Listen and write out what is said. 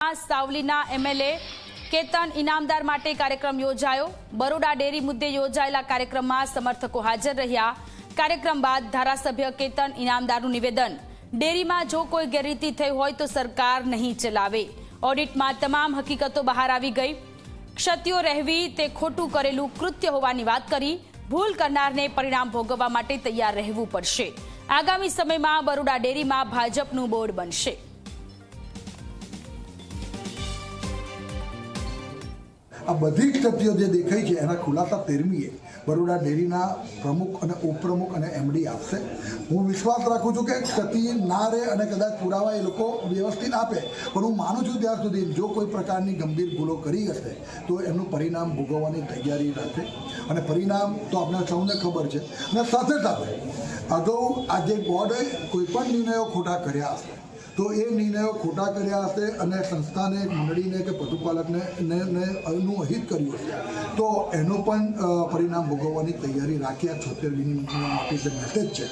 ડેરીમાં સાવલીના એમએલએ કેતન ઇનામદાર માટે કાર્યક્રમ યોજાયો। બરોડા ડેરી મુદ્દે યોજાયેલા કાર્યક્રમમાં સમર્થકો હાજર રહ્યા। કાર્યક્રમ બાદ ધારાસભ્ય કેતન ઇનામદારનું નિવેદન, ડેરીમાં જો કોઈ ગેરરીતિ થઈ હોય તો સરકાર નહીં ચલાવે। ઓડિટમાં તમામ હકીકતો બહાર આવી ગઈ। ક્ષતિઓ રહેવી તે ખોટું કરેલું કૃત્ય હોવાની વાત કરી। ભૂલ કરનારને પરિણામ ભોગવવા માટે તૈયાર રહેવું પડશે। આગામી સમયમાં બરોડા ડેરીમાં ભાજપનું બોર્ડ બનશે। આ બધી ક્ષતિઓ જે દેખાઈ છે એના ખુલાસા 13મીએ બરોડા ડેરીના પ્રમુખ અને ઉપપ્રમુખ અને એમડી આપશે। હું વિશ્વાસ રાખું છું કે ક્ષતિ ના રહે અને કદાચ પુરાવા એ લોકો વ્યવસ્થિત આપે, પણ હું માનું છું ત્યાં સુધી જો કોઈ પ્રકારની ગંભીર ભૂલો કરી હશે તો એનું પરિણામ ભોગવવાની તૈયારી રાખે। અને પરિણામ તો આપણે સૌને ખબર છે। અને સાથે સાથે અગાઉ આજે બોર્ડે કોઈ પણ નિર્ણયો ખોટા કર્યા હશે તો એ નિર્ણયો ખોટા કર્યા હશે અને સંસ્થાને, મંડળીને કે પશુપાલકને નું અહિત કર્યું હશે તો એનું પણ પરિણામ ભોગવવાની તૈયારી રાખી। આ 76 માટે જે મેસેજ છે।